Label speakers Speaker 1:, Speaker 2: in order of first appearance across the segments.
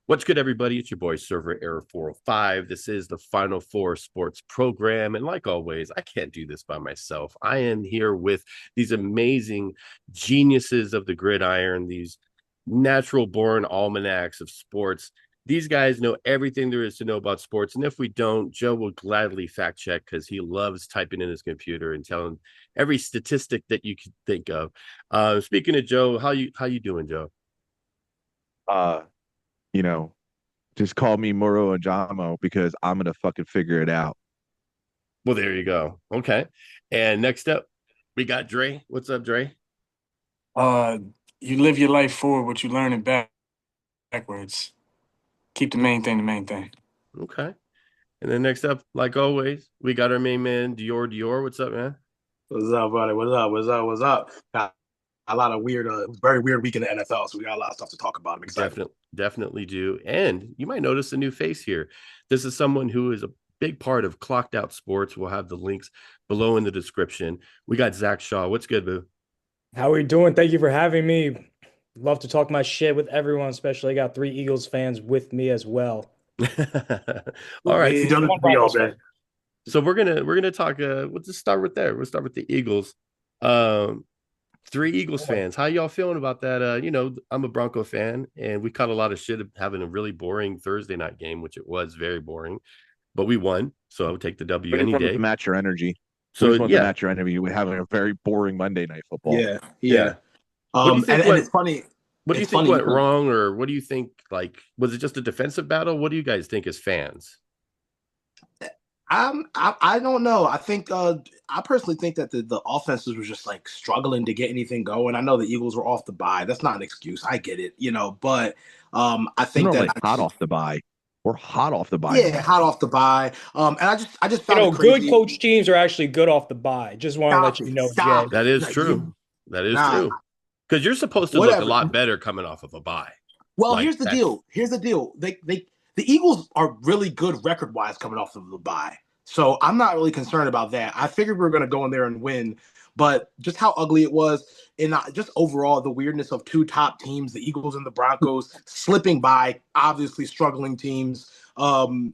Speaker 1: What's good, everybody? It's your boy, Server Error 405. This is the Final Four Sports program. And like always, I can't do this by myself. I am here with these amazing geniuses of the gridiron, these natural born almanacs of sports. These guys know everything there is to know about sports. And if we don't, Joe will gladly fact check because he loves typing in his computer and telling every statistic that you could think of. Speaking of Joe, how you doing, Joe?
Speaker 2: Uh, you know, just call me Moro Ajamo because I'm gonna fucking figure it out.
Speaker 1: Well, there you go. Okay. And next up, we got Dre. What's up, Dre?
Speaker 3: Uh, you live your life forward, but you learn it backwards. Keep the main thing the main thing.
Speaker 1: Okay. And then next up, like always, we got our main man, Dior. Dior, what's up, man?
Speaker 4: What's up, buddy? What's up? What's up? What's up? Got a lot of weird, very weird week in the NFL, so we got a lot of stuff to talk about. I'm excited.
Speaker 1: Definitely do. And you might notice a new face here. This is someone who is a big part of Clocked Out Sports. We'll have the links below in the description. We got Zack Shaw. What's good, boo?
Speaker 5: How are we doing? Thank you for having me. Love to talk my shit with everyone, especially I got three Eagles fans with me as well.
Speaker 1: All right.
Speaker 4: You done it for y'all, man.
Speaker 1: So we're gonna talk. We'll just start with there. We'll start with the Eagles. Um, Three Eagles fans. How y'all feeling about that? I'm a Bronco fan, and we caught a lot of shit of having a really boring Thursday night game, which it was very boring, but we won, so I would take the W
Speaker 2: We just
Speaker 1: any
Speaker 2: wanted
Speaker 1: day.
Speaker 2: to match your energy. We
Speaker 1: So
Speaker 2: just wanted to
Speaker 1: yeah,
Speaker 2: match your energy with having a very boring Monday night football.
Speaker 4: Yeah,
Speaker 1: yeah.
Speaker 4: yeah.
Speaker 1: What do you think
Speaker 4: And
Speaker 1: went?
Speaker 4: it's funny.
Speaker 1: What do you
Speaker 4: It's
Speaker 1: think
Speaker 4: funny
Speaker 1: went
Speaker 4: because
Speaker 1: wrong, or what do you think? Like, was it just a defensive battle? What do you guys think as fans?
Speaker 4: I don't know. I think I personally think that the offenses were just like struggling to get anything going. I know the Eagles were off the bye. That's not an excuse. I get it, but I
Speaker 2: We're
Speaker 4: think that
Speaker 2: normally hot off the bye. We're hot off the bye
Speaker 4: yeah,
Speaker 2: normally.
Speaker 4: hot off the bye. And I just
Speaker 5: You
Speaker 4: found it
Speaker 5: know, good
Speaker 4: crazy.
Speaker 5: coach teams are actually good off the bye. Just want to let
Speaker 4: Stop
Speaker 5: you
Speaker 4: it.
Speaker 5: know, Jay.
Speaker 4: Stop it.
Speaker 1: That is
Speaker 4: No, you
Speaker 1: true. That is
Speaker 4: nah,
Speaker 1: true. Because you're supposed to look a
Speaker 4: whatever.
Speaker 1: lot better coming off of a bye.
Speaker 4: Well,
Speaker 1: Like
Speaker 4: here's the
Speaker 1: that's
Speaker 4: deal. Here's the deal. The Eagles are really good record wise coming off of the bye. So I'm not really concerned about that. I figured we were going to go in there and win, but just how ugly it was, and just overall the weirdness of two top teams, the Eagles and the Broncos, slipping by obviously struggling teams. The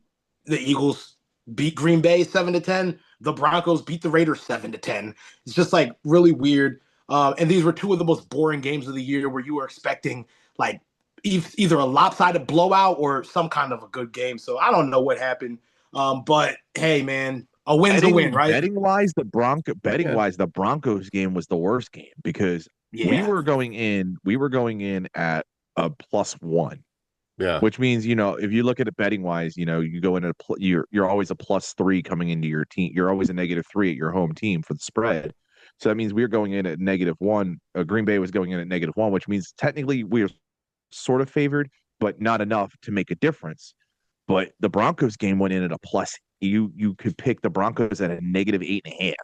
Speaker 4: Eagles beat Green Bay 7-10. The Broncos beat the Raiders 7-10. It's just like really weird. And these were two of the most boring games of the year where you were expecting like either a lopsided blowout or some kind of a good game. So I don't know what happened. But hey, man, a win's a win, right?
Speaker 2: Betting
Speaker 1: yeah.
Speaker 2: wise, the Broncos game was the worst game because we
Speaker 4: Yeah.
Speaker 2: were going in at a +1,
Speaker 1: Yeah.
Speaker 2: which means, if you look at it betting wise, you go into you're always a +3 coming into your team. You're always a -3 at your home team for the spread. So that means we're going in at -1. Green Bay was going in at -1, which means technically we're sort of favored, but not enough to make a difference. But the Broncos game went in at a plus. You could pick the Broncos at a -8.5.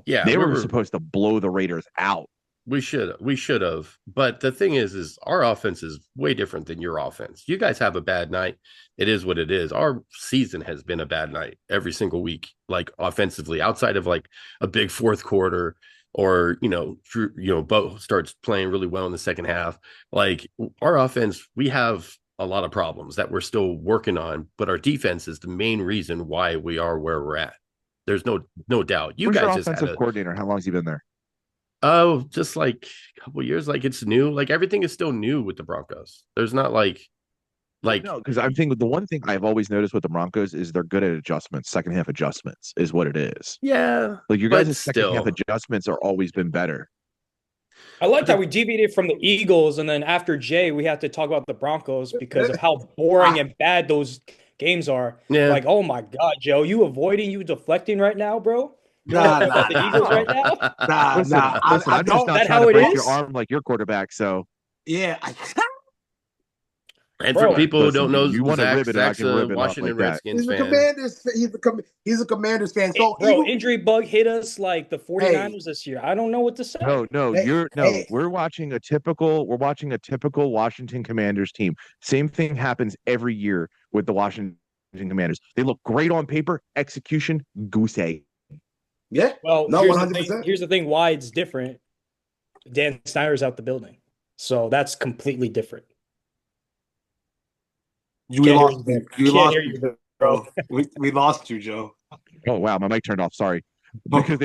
Speaker 1: Yeah,
Speaker 2: They
Speaker 1: we
Speaker 2: were
Speaker 1: were
Speaker 2: supposed to blow the Raiders out.
Speaker 1: we should have. But the thing is our offense is way different than your offense. You guys have a bad night. It is what it is. Our season has been a bad night every single week, like offensively, outside of like a big fourth quarter or Bo starts playing really well in the second half. Like our offense, we have a lot of problems that we're still working on, but our defense is the main reason why we are where we're at. There's no doubt. You
Speaker 2: Who's your
Speaker 1: guys just had
Speaker 2: offensive
Speaker 1: a
Speaker 2: coordinator? How long has he been there?
Speaker 1: Oh, just like a couple years, like it's new. Like everything is still new with the Broncos. There's not like
Speaker 2: No, because I'm thinking the one thing I've always noticed with the Broncos is they're good at adjustments. Second half adjustments is what it is.
Speaker 1: yeah,
Speaker 2: Like your
Speaker 1: but
Speaker 2: guys' second half
Speaker 1: still.
Speaker 2: adjustments are always been better.
Speaker 5: I liked
Speaker 1: But
Speaker 5: how
Speaker 1: the
Speaker 5: we deviated from the Eagles, and then after Jay, we had to talk about the Broncos because of how boring
Speaker 4: Ah,
Speaker 5: and bad those games are.
Speaker 1: yeah,
Speaker 5: Like, oh my God, Joe, you deflecting right now, bro? You want to
Speaker 4: nah,
Speaker 5: talk about
Speaker 4: nah,
Speaker 5: the
Speaker 4: nah,
Speaker 5: Eagles right
Speaker 2: No,
Speaker 5: now?
Speaker 4: nah,
Speaker 2: listen,
Speaker 4: nah.
Speaker 2: listen.
Speaker 4: I
Speaker 2: I'm just
Speaker 4: don't.
Speaker 5: Is
Speaker 2: not
Speaker 5: that
Speaker 2: trying
Speaker 5: how
Speaker 2: to
Speaker 5: it
Speaker 2: break your
Speaker 5: is?
Speaker 2: arm like your quarterback. So
Speaker 4: Yeah,
Speaker 1: and for
Speaker 5: Bro,
Speaker 1: people who
Speaker 2: listen,
Speaker 1: don't know,
Speaker 2: you want to
Speaker 1: Zach,
Speaker 2: rib it, and I
Speaker 1: Zach's
Speaker 2: can
Speaker 1: a
Speaker 2: rib it off
Speaker 1: Washington
Speaker 2: like that.
Speaker 1: Redskins
Speaker 4: he's a
Speaker 1: fan.
Speaker 4: Commanders. He's a Commanders fan. So
Speaker 5: bro,
Speaker 4: Eagle.
Speaker 5: injury bug hit us like the
Speaker 4: Hey,
Speaker 5: 49ers this year. I don't know what to say.
Speaker 2: No, no,
Speaker 4: hey,
Speaker 2: you're no.
Speaker 4: hey.
Speaker 2: We're watching a typical Washington Commanders team. Same thing happens every year with the Washington Commanders. They look great on paper, execution goose egg.
Speaker 4: Yeah.
Speaker 5: Well,
Speaker 4: No,
Speaker 5: here's
Speaker 4: one
Speaker 5: the
Speaker 4: hundred
Speaker 5: thing.
Speaker 4: percent.
Speaker 5: Here's the thing why it's different. Dan Snyder's out the building. So that's completely different.
Speaker 4: We
Speaker 5: Can't hear
Speaker 4: lost
Speaker 5: you, bro.
Speaker 4: you. You
Speaker 5: Can't
Speaker 4: lost
Speaker 5: hear
Speaker 4: you,
Speaker 5: you, bro.
Speaker 4: Joe. We lost you, Joe.
Speaker 2: Oh wow, my mic turned off. Sorry, because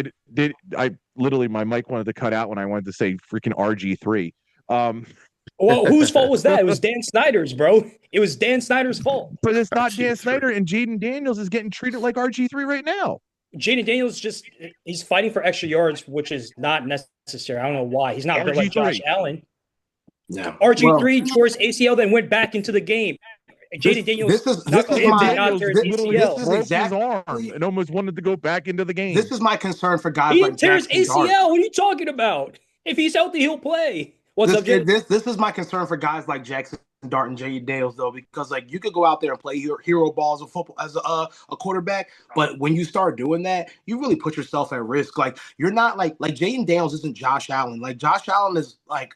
Speaker 2: I literally my mic wanted to cut out when I wanted to say freaking RG3. Um,
Speaker 5: Well, whose fault was that? It was Dan Snyder's, bro. It was Dan Snyder's fault.
Speaker 2: but it's not Dan
Speaker 1: RG3.
Speaker 2: Snyder, and Jaden Daniels is getting treated like RG3 right now.
Speaker 5: Jaden Daniels he's fighting for extra yards, which is not necessary. I don't know why. He's not built like Josh
Speaker 2: RG3.
Speaker 5: Allen.
Speaker 4: Yeah. Well,
Speaker 5: RG3 tore his ACL, then went back into the game. Jaden Daniels did not tear his
Speaker 2: Literally
Speaker 4: this
Speaker 5: ACL.
Speaker 4: is
Speaker 2: broke his arm
Speaker 4: exactly
Speaker 2: and almost wanted to go back into the game.
Speaker 4: this is my concern for guys
Speaker 5: He
Speaker 4: like
Speaker 5: didn't tear his
Speaker 4: Jackson Dart.
Speaker 5: ACL. What are you talking about? If he's healthy, he'll play. What's up, Jay?
Speaker 4: This is my concern for guys like Jackson Dart and Jay Daniels, though, because like you could go out there and play hero ball as a football as a quarterback, but when you start doing that, you really put yourself at risk. Like you're not like Jaden Daniels isn't Josh Allen. Like Josh Allen is like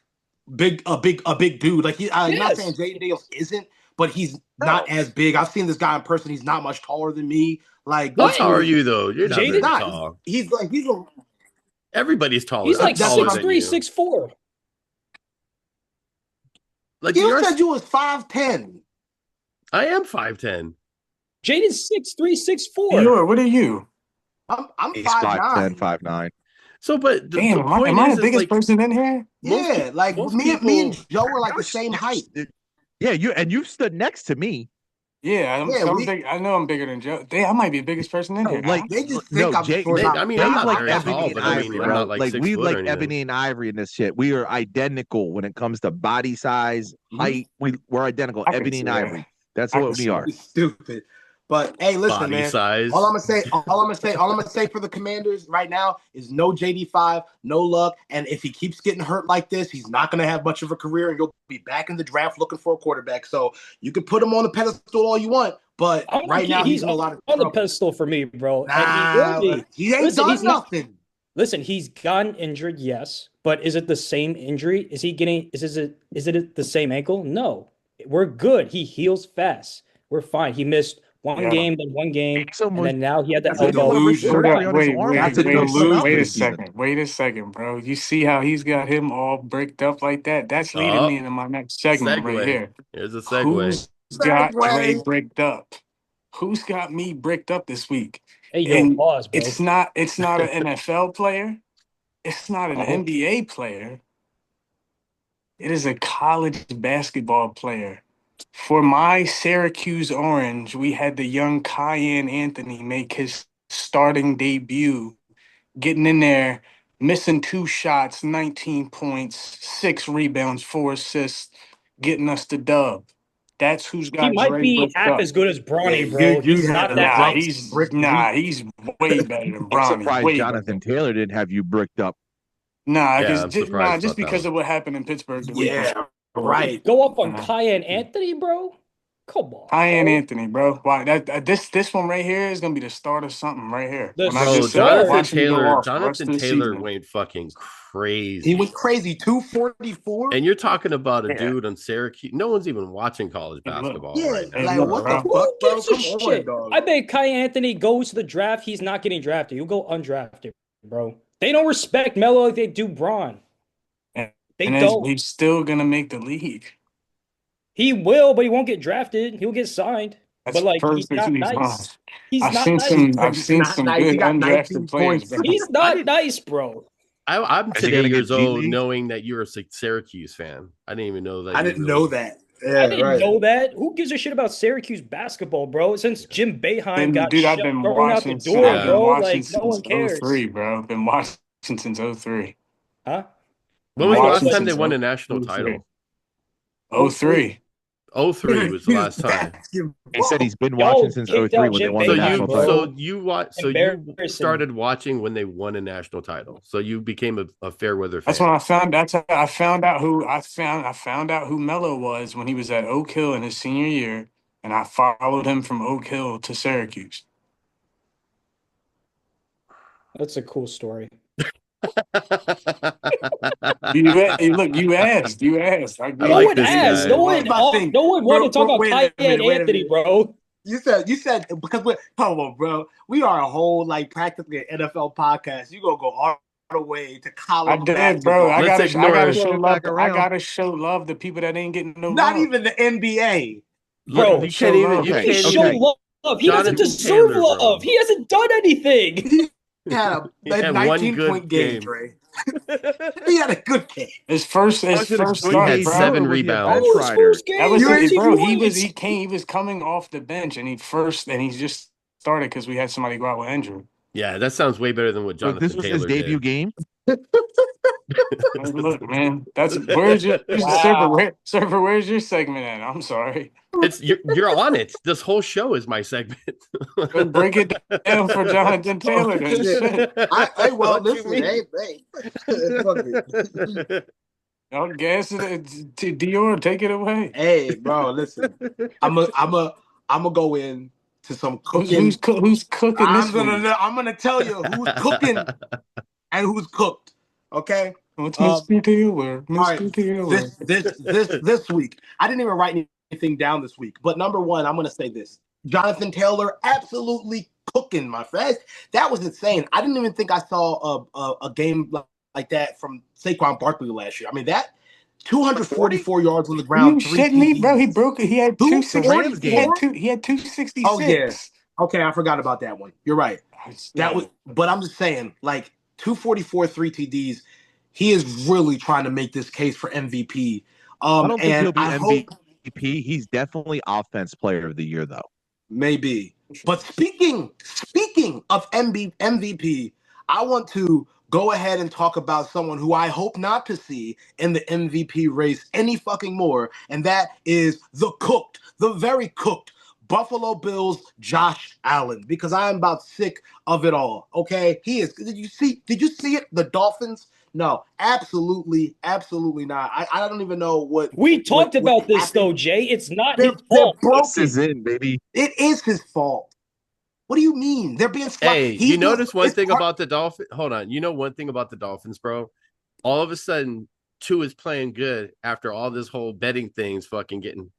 Speaker 4: a big dude. Like I'm not saying Jaden Daniels isn't, but he's not as big. I've seen this guy in person. He's not much taller than me. Like
Speaker 1: How tall are you though? You're not very
Speaker 4: not.
Speaker 1: tall.
Speaker 4: He's a
Speaker 1: Everybody's taller.
Speaker 5: He's like
Speaker 1: taller
Speaker 5: 6'3",
Speaker 1: than you.
Speaker 5: 6'4".
Speaker 1: Like
Speaker 4: you said you was 5'10".
Speaker 1: I am 5'10".
Speaker 5: Jaden's 6'3", 6'4".
Speaker 3: Eeyore, what are you?
Speaker 4: I'm
Speaker 2: He's
Speaker 4: 5'9".
Speaker 2: 5'10", 5'9".
Speaker 1: So, but the
Speaker 3: Damn,
Speaker 1: point
Speaker 3: am I
Speaker 1: is
Speaker 3: the biggest
Speaker 1: like
Speaker 3: person in here?
Speaker 4: Yeah, like
Speaker 1: most
Speaker 4: me
Speaker 1: people,
Speaker 4: and Joe were like the same height.
Speaker 2: Yeah, you stood next to me.
Speaker 3: Yeah, I'm
Speaker 4: we-
Speaker 3: big. I know I'm bigger than Joe. Damn, I might be the biggest person in
Speaker 2: No,
Speaker 3: here.
Speaker 2: like
Speaker 4: They just think I'm
Speaker 2: Jay,
Speaker 4: short.
Speaker 2: Jay,
Speaker 1: I mean,
Speaker 2: Jay's
Speaker 1: I'm not
Speaker 2: like
Speaker 1: very
Speaker 2: ebony
Speaker 1: tall,
Speaker 2: and
Speaker 1: but I mean,
Speaker 2: ivory,
Speaker 1: I'm
Speaker 2: bro.
Speaker 1: not like
Speaker 2: Like
Speaker 1: 6
Speaker 2: we
Speaker 1: foot
Speaker 2: like
Speaker 1: or anything.
Speaker 2: ebony and ivory in this shit. We are identical when it comes to body size, height. We're identical,
Speaker 3: I can
Speaker 2: ebony
Speaker 3: see
Speaker 2: and
Speaker 3: that.
Speaker 2: ivory. That's
Speaker 3: I can
Speaker 2: what
Speaker 3: see
Speaker 2: we are.
Speaker 4: It's stupid. But hey, listen,
Speaker 1: Body
Speaker 4: man.
Speaker 1: size.
Speaker 4: All I'm gonna say for the Commanders right now is no JD5, no luck. And if he keeps getting hurt like this, he's not gonna have much of a career, and you'll be back in the draft looking for a quarterback. So you can put him on the pedestal all you want, but right now he's in a lot of
Speaker 5: on the
Speaker 4: trouble.
Speaker 5: pedestal for me, bro.
Speaker 4: Nah,
Speaker 5: And he will be.
Speaker 4: he ain't
Speaker 5: Listen,
Speaker 4: done
Speaker 5: he's not.
Speaker 4: nothing.
Speaker 5: Listen, he's gotten injured, yes, but is it the same injury? Is he getting? Is it the same ankle? No, we're good. He heals fast. We're fine. He missed one
Speaker 3: Yeah.
Speaker 5: game, then one game,
Speaker 2: He's almost-
Speaker 5: and then now he had the
Speaker 2: That's a
Speaker 5: elbow.
Speaker 2: delusion.
Speaker 5: We're
Speaker 2: Surgery
Speaker 5: fine.
Speaker 2: on his arm.
Speaker 4: That's a
Speaker 3: Wait a
Speaker 2: season.
Speaker 3: second. Wait a second, bro. You see how he's got him all bricked up like that? That's leading me into my next segment right
Speaker 1: Segue.
Speaker 3: here.
Speaker 1: Here's a segue.
Speaker 3: Who's got Dre
Speaker 4: Segway.
Speaker 3: bricked up? Who's got me bricked up this week?
Speaker 5: Hey, yo,
Speaker 3: And
Speaker 5: pause, bro.
Speaker 3: it's not an NFL player. It's not an NBA player. It is a college basketball player. For my Syracuse Orange, we had the young Cayenne Anthony make his starting debut, getting in there, missing 2 shots, 19 points, 6 rebounds, 4 assists, getting us the dub. That's who's
Speaker 5: He
Speaker 3: got
Speaker 5: might
Speaker 3: Dre
Speaker 5: be
Speaker 3: bricked
Speaker 5: half
Speaker 3: up.
Speaker 5: as good as Bronny,
Speaker 4: Yeah,
Speaker 5: bro.
Speaker 4: you
Speaker 5: He's
Speaker 4: had
Speaker 5: not
Speaker 4: a
Speaker 5: that
Speaker 3: Nah,
Speaker 4: rough
Speaker 5: nice.
Speaker 3: he's way better than
Speaker 2: I'm
Speaker 3: Bronny.
Speaker 2: surprised
Speaker 3: Way
Speaker 2: Jonathan
Speaker 3: better.
Speaker 2: Taylor didn't have you bricked up.
Speaker 3: Nah,
Speaker 1: Yeah,
Speaker 3: because
Speaker 1: I'm surprised
Speaker 3: just
Speaker 1: about that
Speaker 3: because
Speaker 1: one.
Speaker 3: of what happened in Pittsburgh the week
Speaker 4: Yeah,
Speaker 3: before.
Speaker 4: right.
Speaker 5: Go up on Cayenne Anthony, bro. Come on,
Speaker 3: Cayenne
Speaker 5: bro.
Speaker 3: Anthony, bro. Why this one right here is gonna be the start of something right here.
Speaker 5: The
Speaker 3: When I
Speaker 1: Bro,
Speaker 3: just said
Speaker 5: start.
Speaker 3: watch him go off the rest
Speaker 1: Jonathan
Speaker 3: of the
Speaker 1: Taylor
Speaker 3: season.
Speaker 1: went fucking crazy.
Speaker 4: He was crazy. 244.
Speaker 1: And you're talking about a
Speaker 3: Yeah.
Speaker 1: dude on Syracuse. No one's even watching college
Speaker 3: Hey, look.
Speaker 1: basketball
Speaker 4: Yeah,
Speaker 1: right now.
Speaker 3: Hey,
Speaker 4: like
Speaker 3: look,
Speaker 4: what
Speaker 3: bro.
Speaker 4: the
Speaker 5: Who
Speaker 4: fuck, bro?
Speaker 5: gives a
Speaker 4: Come on,
Speaker 5: shit?
Speaker 4: dog.
Speaker 5: I bet Cayenne Anthony goes to the draft. He's not getting drafted. He'll go undrafted, bro. They don't respect Melo like they do Braun. They
Speaker 3: And
Speaker 5: don't.
Speaker 3: he's still gonna make the league.
Speaker 5: He will, but he won't get drafted. He'll get signed.
Speaker 3: That's
Speaker 5: But like, he's
Speaker 3: perfect.
Speaker 5: not
Speaker 3: He's
Speaker 5: nice.
Speaker 3: fine.
Speaker 5: He's
Speaker 3: I've
Speaker 5: not
Speaker 3: seen
Speaker 5: nice.
Speaker 4: He's not
Speaker 3: some
Speaker 4: nice. He
Speaker 3: good
Speaker 4: got
Speaker 3: undrafted
Speaker 4: 19
Speaker 3: players,
Speaker 4: points.
Speaker 3: bro.
Speaker 5: He's not nice, bro.
Speaker 1: I'm
Speaker 2: Is he
Speaker 1: today
Speaker 2: gonna get
Speaker 1: years
Speaker 2: G
Speaker 1: old
Speaker 2: League?
Speaker 1: knowing that you're a Syracuse fan. I didn't even know that.
Speaker 4: I
Speaker 1: you
Speaker 4: didn't
Speaker 1: really-
Speaker 4: know that.
Speaker 5: I
Speaker 4: Yeah,
Speaker 5: didn't
Speaker 4: right.
Speaker 5: know that. Who gives a shit about Syracuse basketball, bro? Since Jim Boeheim got
Speaker 3: Dude, I've been
Speaker 5: thrown out the
Speaker 3: watching.
Speaker 5: door,
Speaker 3: I've been
Speaker 5: bro.
Speaker 3: watching
Speaker 5: Like, no
Speaker 3: since
Speaker 5: one cares.
Speaker 3: 03, bro. I've been watching since 03.
Speaker 5: Huh?
Speaker 1: When was the last
Speaker 3: Watching
Speaker 1: time they
Speaker 3: since
Speaker 1: won a national
Speaker 3: 03.
Speaker 1: title?
Speaker 3: 03.
Speaker 1: 03 was the last time.
Speaker 2: He said he's been
Speaker 5: Y'all
Speaker 2: watching since
Speaker 5: kicked
Speaker 2: 03
Speaker 5: out
Speaker 2: when they
Speaker 5: Jim
Speaker 2: won
Speaker 1: So
Speaker 2: the
Speaker 5: Boeheim,
Speaker 2: national
Speaker 5: bro.
Speaker 2: title.
Speaker 1: you
Speaker 5: Embarrassing.
Speaker 1: started watching when they won a national title. So you became a fair weather fan.
Speaker 3: That's when I found. That's how I found out who I found out who Melo was when he was at Oak Hill in his senior year, and I followed him from Oak Hill to Syracuse.
Speaker 5: That's a cool story.
Speaker 3: Look, you asked. I
Speaker 1: I like
Speaker 5: one
Speaker 1: this
Speaker 5: asked.
Speaker 1: guy.
Speaker 5: No one, no one wanted to talk about
Speaker 4: Wait a
Speaker 5: Cayenne
Speaker 4: minute,
Speaker 5: Anthony, bro.
Speaker 4: You said because we're come on, bro. We are a whole like practically an NFL podcast. You gonna go a way to
Speaker 3: I
Speaker 4: college
Speaker 3: did, bro.
Speaker 4: basketball.
Speaker 1: Let's
Speaker 3: I
Speaker 1: ignore
Speaker 3: gotta
Speaker 1: it.
Speaker 3: show
Speaker 2: Pull it back
Speaker 3: love. I
Speaker 2: around.
Speaker 3: gotta show love to people that ain't getting no
Speaker 4: Not
Speaker 3: love.
Speaker 4: even the NBA.
Speaker 1: Look,
Speaker 5: Bro,
Speaker 1: you
Speaker 3: Show
Speaker 1: can't even.
Speaker 3: love.
Speaker 1: You
Speaker 5: what do
Speaker 2: Okay,
Speaker 5: you mean
Speaker 1: can't
Speaker 5: show
Speaker 2: okay.
Speaker 1: even.
Speaker 5: love? He doesn't
Speaker 1: Jonathan
Speaker 5: deserve
Speaker 1: Taylor,
Speaker 5: love.
Speaker 1: bro.
Speaker 5: He hasn't done anything.
Speaker 4: He had
Speaker 1: He
Speaker 4: a
Speaker 1: had one
Speaker 4: 19-point
Speaker 1: good
Speaker 4: game,
Speaker 1: game.
Speaker 4: Dre. He had a good game.
Speaker 3: His
Speaker 2: Was it a
Speaker 3: first
Speaker 2: good
Speaker 1: He had
Speaker 3: start,
Speaker 2: game though,
Speaker 3: bro.
Speaker 1: seven
Speaker 2: or was he a bench
Speaker 5: Oh,
Speaker 1: rebounds.
Speaker 5: his
Speaker 2: rider?
Speaker 5: first
Speaker 3: That
Speaker 5: game.
Speaker 3: was
Speaker 4: You
Speaker 5: Where's
Speaker 4: ain't
Speaker 5: he
Speaker 3: bro. He was
Speaker 5: points?
Speaker 3: he was coming off the bench and he just started because we had somebody go out with injury.
Speaker 1: Yeah, that sounds way better than what
Speaker 2: But this
Speaker 1: Jonathan
Speaker 2: was his
Speaker 1: Taylor
Speaker 2: debut
Speaker 1: did.
Speaker 2: game.
Speaker 3: Hey, look, man, that's where's your server?
Speaker 5: Wow.
Speaker 3: Server, where's your segment at? I'm sorry.
Speaker 1: It's you're on it. This whole show is my segment.
Speaker 3: Break it down for Jonathan
Speaker 4: Oh
Speaker 3: Taylor then.
Speaker 4: shit!
Speaker 3: Shit.
Speaker 4: Hey, well,
Speaker 1: What you
Speaker 4: listen,
Speaker 1: mean?
Speaker 4: hey, fuck it.
Speaker 3: I'll gas it to Dior. Take it away.
Speaker 4: Hey, bro, listen. I'm a go in to some cooking.
Speaker 3: Who's cooking this week?
Speaker 4: I'm gonna tell you who's cooking and who's cooked. Okay.
Speaker 3: What's
Speaker 4: Um.
Speaker 3: Mr. Taylor?
Speaker 4: All right.
Speaker 3: Mr. Taylor.
Speaker 4: This week. I didn't even write anything down this week. But number one, I'm gonna say this: Jonathan Taylor, absolutely cooking, my friend. That was insane. I didn't even think I saw a game like that from Saquon Barkley last year. I mean that.
Speaker 2: 40?
Speaker 4: 244 yards on the
Speaker 3: Are you
Speaker 4: ground, three
Speaker 3: shitting me, bro? He
Speaker 4: TDs.
Speaker 3: broke it. He had
Speaker 2: The Rams
Speaker 3: 260.
Speaker 2: game.
Speaker 3: He had
Speaker 4: Oh yeah.
Speaker 3: 266.
Speaker 4: Okay, I forgot about that one. You're right. That was, but I'm just saying, like 244, three TDs. He is really trying to make this case for MVP.
Speaker 2: I don't think
Speaker 4: And
Speaker 2: he'll be
Speaker 4: I hope
Speaker 2: MVP. He's definitely offense player of the year, though.
Speaker 4: maybe. But speaking of MVP, I want to go ahead and talk about someone who I hope not to see in the MVP race any fucking more, and that is the very cooked Buffalo Bills Josh Allen, because I am about sick of it all. Okay, he is. Did you see it? The Dolphins. No, absolutely, absolutely not. I don't even know
Speaker 5: We talked
Speaker 4: what
Speaker 5: about this
Speaker 4: happened.
Speaker 5: though, Jay. It's not his
Speaker 4: They're
Speaker 5: fault.
Speaker 2: This is
Speaker 4: broken.
Speaker 2: in, baby.
Speaker 4: It is his fault. What do you mean? They're being slapped.
Speaker 1: Hey, you notice one thing about the Dolphins? Hold on. You know one thing about the Dolphins, bro? All of a sudden, two is playing good after all this whole betting thing's fucking getting,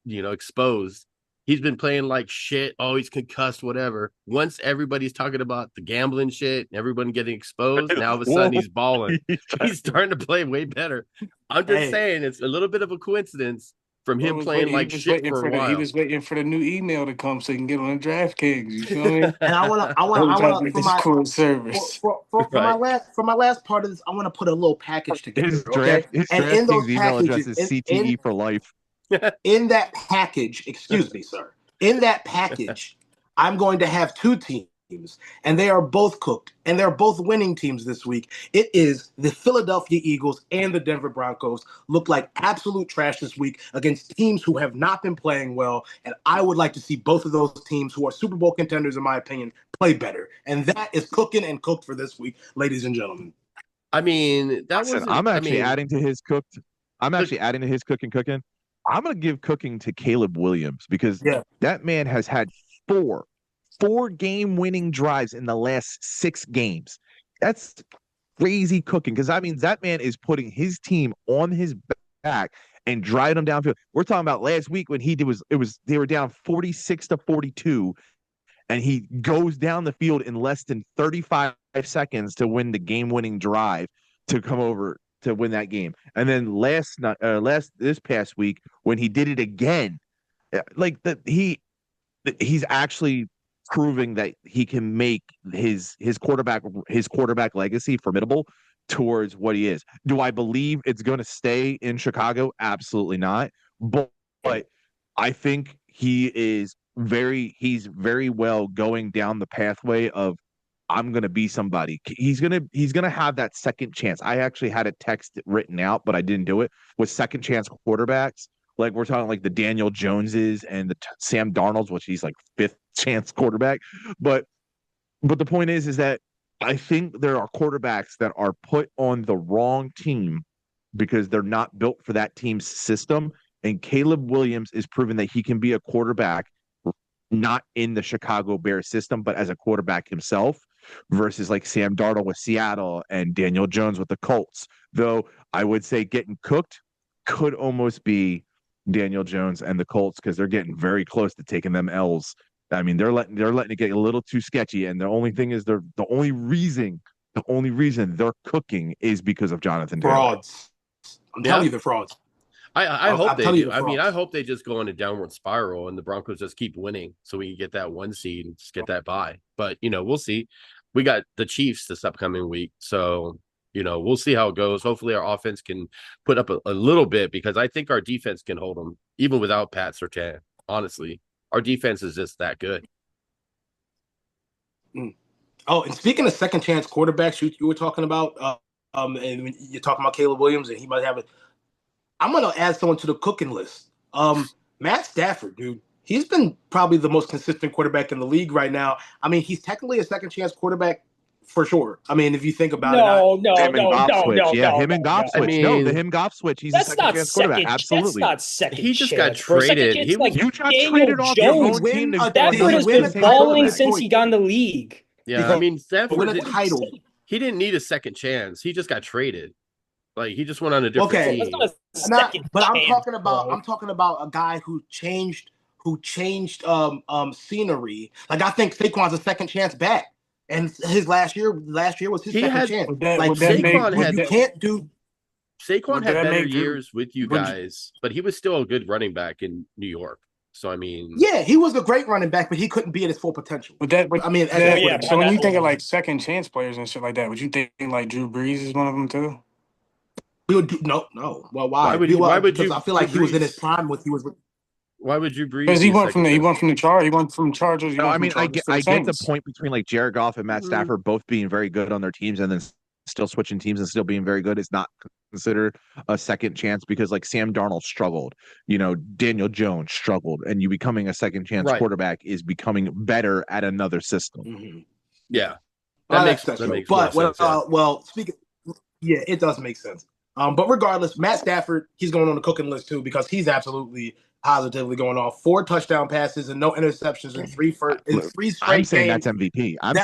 Speaker 1: exposed. He's been playing like shit. Oh, he's concussed, whatever. Once everybody's talking about the gambling shit and everyone getting exposed, now all of a sudden he's balling. He's starting to play way better. I'm just saying it's a little bit of a coincidence from him playing like shit for a while.
Speaker 3: He was waiting for the new email to come so he can get on the DraftKings. You feel me?
Speaker 4: And I want
Speaker 3: this court service.
Speaker 4: for my last part of this, I want to put a little package together. Okay,
Speaker 2: His
Speaker 4: and in those
Speaker 2: DraftKings email address
Speaker 4: packages,
Speaker 2: is CTE for life.
Speaker 4: in that package, excuse me, sir. In that package, I'm going to have two teams, and they are both cooked, and they're both winning teams this week. It is the Philadelphia Eagles and the Denver Broncos look like absolute trash this week against teams who have not been playing well, and I would like to see both of those teams, who are Super Bowl contenders in my opinion, play better. And that is cooking and cooked for this week, ladies and gentlemen.
Speaker 1: I mean,
Speaker 2: I'm actually adding to his cooked. I'm actually adding to his cooking. I'm going to give cooking to Caleb Williams because that man has had four game-winning drives in the last 6 games. That's crazy cooking because that means that man is putting his team on his back and driving them downfield. We're talking about last week when they were down 46-42, and he goes down the field in less than 35 seconds to win the game-winning drive to come over to win that game. And then this past week when he did it again, like he's actually proving that he can make his quarterback legacy formidable towards what he is. Do I believe it's going to stay in Chicago? Absolutely not. But I think he's very well going down the pathway of I'm gonna be somebody. He's gonna have that second chance. I actually had a text written out, but I didn't do it. With second chance quarterbacks, like we're talking like the Daniel Joneses and the Sam Darnolds, which he's like fifth chance quarterback. But the point is that I think there are quarterbacks that are put on the wrong team because they're not built for that team's system. And Caleb Williams is proving that he can be a quarterback not in the Chicago Bears system, but as a quarterback himself, versus like Sam Darnold with Seattle and Daniel Jones with the Colts. Though I would say getting cooked could almost be Daniel Jones and the Colts because they're getting very close to taking them L's. I mean, they're letting it get a little too sketchy. And the only thing is the only reason The only reason they're cooking is because of Jonathan Taylor.
Speaker 4: Frauds. I'm telling you, they're frauds.
Speaker 1: I hope
Speaker 4: I'm
Speaker 1: they
Speaker 4: telling you,
Speaker 1: do.
Speaker 4: they're
Speaker 1: I mean, I
Speaker 4: frauds.
Speaker 1: hope they just go on a downward spiral and the Broncos just keep winning so we can get that 1 seed and just get that bye. But, we'll see. We got the Chiefs this upcoming week. So, we'll see how it goes. Hopefully our offense can put up a little bit because I think our defense can hold them even without Pat Surtain. Honestly, our defense is just that good.
Speaker 4: Oh, and speaking of second chance quarterbacks, you were talking about, and when you're talking about Caleb Williams, and he might have it. I'm going to add someone to the cooking list. Matt Stafford, dude. He's been probably the most consistent quarterback in the league right now. I mean, he's technically a second chance quarterback for sure. I mean, if you think about
Speaker 2: him and Goff switch. Yeah, him and Goff switch. The him Goff switch. He's a second chance quarterback. Absolutely.
Speaker 5: That's not second
Speaker 1: He just
Speaker 5: chance,
Speaker 1: got
Speaker 5: bro. Second
Speaker 1: traded.
Speaker 5: chance,
Speaker 1: He was,
Speaker 5: like
Speaker 2: you got
Speaker 5: Daniel
Speaker 2: traded off your
Speaker 5: Jones.
Speaker 2: own team.
Speaker 5: Stafford has been balling since he got in the league.
Speaker 1: Yeah, I mean, Stafford
Speaker 4: win a title.
Speaker 1: He didn't need a second chance. He just got traded. Like he just went on a different team.
Speaker 4: But I'm talking about a guy who changed scenery. Like I think Saquon's a second chance back. And his last year was his second chance.
Speaker 1: Saquon had better years with you guys, but he was still a good running back in New York. So I mean,
Speaker 4: yeah, he was a great running back, but he couldn't be at his full potential.
Speaker 3: So when you think of like second chance players and shit like that, would you think like Drew Brees is one of them too?
Speaker 4: No. Well, why?
Speaker 1: Why would
Speaker 4: because
Speaker 1: you?
Speaker 4: I feel like he was in his prime when he was.
Speaker 1: Why would you Brees?
Speaker 3: Because he went from the Chargers.
Speaker 2: No, I mean, I get the point between like Jared Goff and Matt Stafford both being very good on their teams, and then still switching teams and still being very good is not considered a second chance because like Sam Darnold struggled, Daniel Jones struggled, and you becoming a second chance quarterback is becoming better at another system.
Speaker 4: Mm-hmm.
Speaker 1: Yeah,
Speaker 4: that makes sense. It does make sense. But regardless, Matt Stafford, he's going on the cooking list too because he's absolutely positively going off 4 touchdown passes and no interceptions in three straight
Speaker 2: I'm saying
Speaker 4: games.
Speaker 2: That's MVP. I'm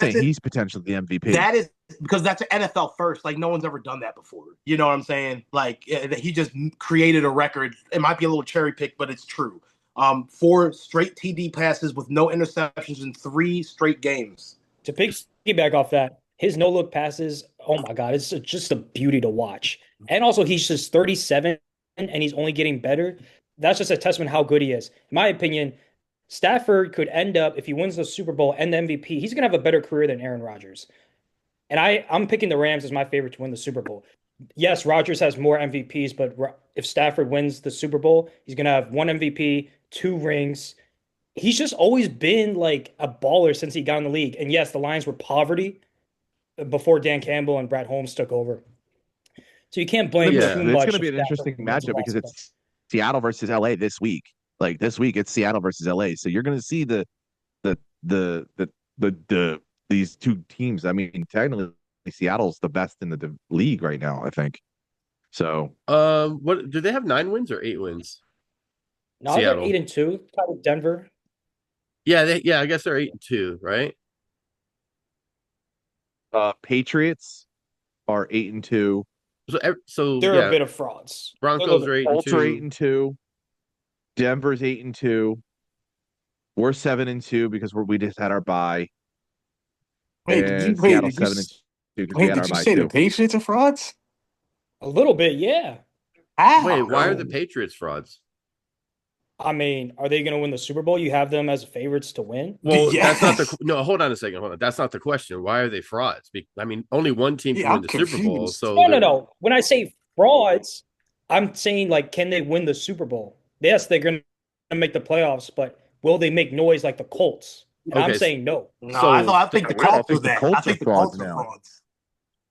Speaker 2: saying he's potentially the MVP.
Speaker 4: That is because that's an NFL first. Like no one's ever done that before. You know what I'm saying? Like he just created a record. It might be a little cherry pick, but it's true. 4 straight TD passes with no interceptions in 3 straight games.
Speaker 5: To piggyback off that, his no-look passes, oh my God, it's just a beauty to watch. And also, he's just 37, and he's only getting better. That's just a testament how good he is. In my opinion, Stafford could end up, if he wins the Super Bowl and the MVP, he's going to have a better career than Aaron Rodgers. And I'm picking the Rams as my favorite to win the Super Bowl. Yes, Rodgers has more MVPs, but if Stafford wins the Super Bowl, he's going to have 1 MVP, 2 rings. He's just always been like a baller since he got in the league. And yes, the Lions were poverty before Dan Campbell and Brad Holmes took over. So you can't blame too much.
Speaker 2: It's going to be an interesting matchup because it's Seattle versus LA this week. Like this week, it's Seattle versus LA. So you're going to see these two teams. I mean, technically, Seattle's the best in the league right now, I think. So,
Speaker 1: what do they have? 9 wins or 8 wins?
Speaker 5: No, they're 8-2. Tied with Denver.
Speaker 1: Yeah, I guess they're 8-2, right?
Speaker 2: Patriots are 8-2.
Speaker 1: So
Speaker 5: they're a bit of frauds.
Speaker 1: Broncos are 8-2.
Speaker 2: Colts are 8-2. Denver's 8-2. We're 7-2 because we just had our bye.
Speaker 3: Wait,
Speaker 2: Seattle's 7-2 because we had our bye too.
Speaker 3: The Patriots are frauds?
Speaker 5: A little bit, yeah.
Speaker 1: Wait, why are the Patriots frauds?
Speaker 5: I mean, are they going to win the Super Bowl? You have them as favorites to win?
Speaker 1: Well, that's not no. Hold on a second. Hold on. That's not the question. Why are they frauds? I mean, only one team can win the Super Bowl. So
Speaker 5: no. When I say frauds, I'm saying like, can they win the Super Bowl? Yes, they're going to make the playoffs, but will they make noise like the Colts? And I'm saying no.
Speaker 4: No, I think the Colts are that. I think the Colts are frauds.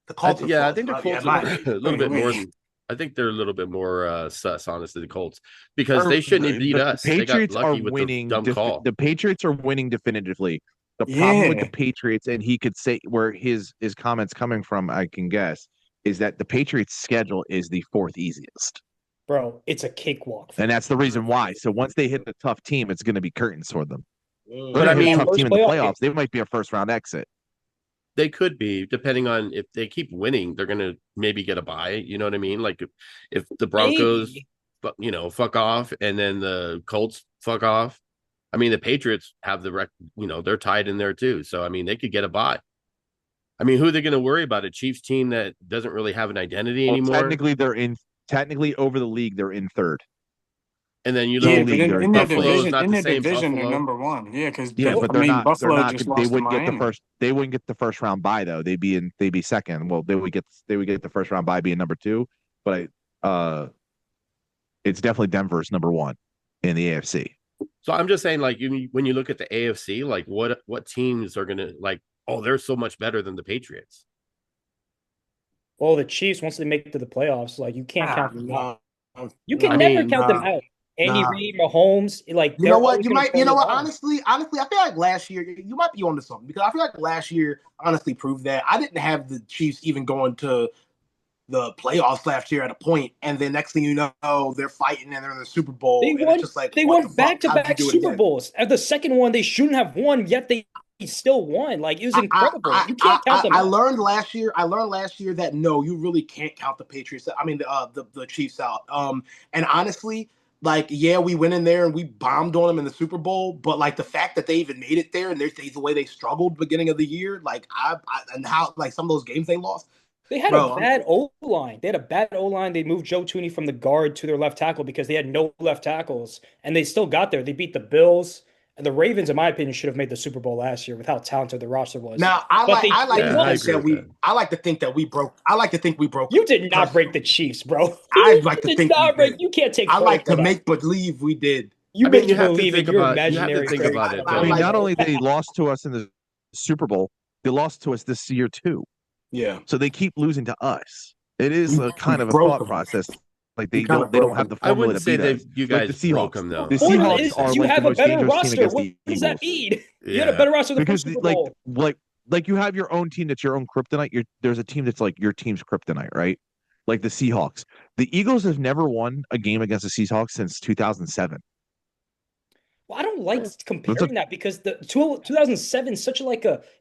Speaker 1: The Colts are frauds. I think the Colts are a little bit more than. I think they're a little bit more sus, honestly, the Colts, because they shouldn't have beat us.
Speaker 2: Patriots
Speaker 1: they got lucky
Speaker 2: are
Speaker 1: with
Speaker 2: winning.
Speaker 1: The dumb call.
Speaker 2: The Patriots are winning definitively. The problem with the Patriots, and he could say where his comments coming from, I can guess, is that the Patriots' schedule is the 4th easiest.
Speaker 5: Bro, it's a cakewalk.
Speaker 2: And that's the reason why. So once they hit a tough team, it's going to be curtains for them.
Speaker 1: But I mean,
Speaker 2: a tough team in the playoffs, they might be a first-round exit.
Speaker 1: They could be, depending on if they keep winning, they're going to maybe get a bye. You know what I mean? Like if the Broncos, fuck off, and then the Colts fuck off. I mean, the Patriots have the they're tied in there too. So I mean, they could get a bye. I mean, who are they going to worry about? A Chiefs team that doesn't really have an identity
Speaker 2: Well,
Speaker 1: anymore.
Speaker 2: technically over the league, they're in third.
Speaker 1: And then you
Speaker 2: The
Speaker 1: look
Speaker 3: Yeah,
Speaker 1: at
Speaker 3: but
Speaker 2: league, they're
Speaker 3: in their
Speaker 1: Buffalo's
Speaker 3: division,
Speaker 1: not
Speaker 3: in
Speaker 1: the
Speaker 3: their
Speaker 1: same
Speaker 3: division, they're
Speaker 1: Buffalo.
Speaker 3: number one. Yeah, because
Speaker 2: yeah, but they're
Speaker 3: Buffalo
Speaker 2: not
Speaker 3: just
Speaker 2: they
Speaker 3: lost to
Speaker 2: wouldn't get
Speaker 3: Miami.
Speaker 2: they wouldn't get the first round bye though. They'd be second. Well, they would get the first round bye being number 2, but it's definitely Denver's number 1 in the AFC.
Speaker 1: So I'm just saying, like, when you look at the AFC, like what teams are gonna like? Oh, they're so much better than the Patriots.
Speaker 5: Well, the Chiefs, once they make it to the playoffs, like you can't count them out. You can
Speaker 1: I
Speaker 5: never
Speaker 1: mean,
Speaker 5: count them out. Andy Reid, Mahomes, like
Speaker 4: You know
Speaker 5: they're
Speaker 4: what?
Speaker 5: always going to throw the ball.
Speaker 4: Honestly, I feel like last year you might be onto something because I feel like last year honestly proved that I didn't have the Chiefs even going to the playoffs last year at a point, and then next thing you know, they're fighting and they're in the Super Bowl. It's just like
Speaker 5: they won back-to-back Super Bowls. At the second one, they shouldn't have won, yet they still won. Like it was incredible. You can't count them.
Speaker 4: I learned last year that no, you really can't count the Patriots. I mean the Chiefs out. And honestly, like yeah, we went in there and we bombed on them in the Super Bowl, but like the fact that they even made it there and the way they struggled beginning of the year, like and how like some of those games they lost.
Speaker 5: They had a bad O-line. They had a bad O-line. They moved Joe Tooney from the guard to their left tackle because they had no left tackles, and they still got there. They beat the Bills. And the Ravens, in my opinion, should have made the Super Bowl last year with how talented the roster was.
Speaker 4: Now, I like to think that we broke.
Speaker 5: You did not break the Chiefs, bro.
Speaker 4: I like to think we did.
Speaker 5: You can't take.
Speaker 4: I like to make believe we did.
Speaker 5: You have to believe in your imaginary.
Speaker 1: You have to think about it.
Speaker 2: I mean, not only they lost to us in the Super Bowl, they lost to us this year too.
Speaker 4: Yeah.
Speaker 2: So they keep losing to us. It is a kind of a thought process. Like they don't have the formula to beat us.
Speaker 1: You guys
Speaker 2: like the Seahawks,
Speaker 1: broke them though.
Speaker 2: The Seahawks are
Speaker 5: you
Speaker 2: like
Speaker 5: have
Speaker 2: the
Speaker 5: a
Speaker 2: most
Speaker 5: better
Speaker 2: dangerous
Speaker 5: roster.
Speaker 2: team against
Speaker 5: What
Speaker 2: the
Speaker 5: does
Speaker 2: Eagles.
Speaker 5: that mean? You had a better roster than the Super Bowl.
Speaker 2: Like you have your own team that's your own kryptonite. There's a team that's like your team's kryptonite, right? Like the Seahawks. The Eagles have never won a game against the Seahawks since 2007.
Speaker 5: Well, I don't like comparing that because the 2007 is such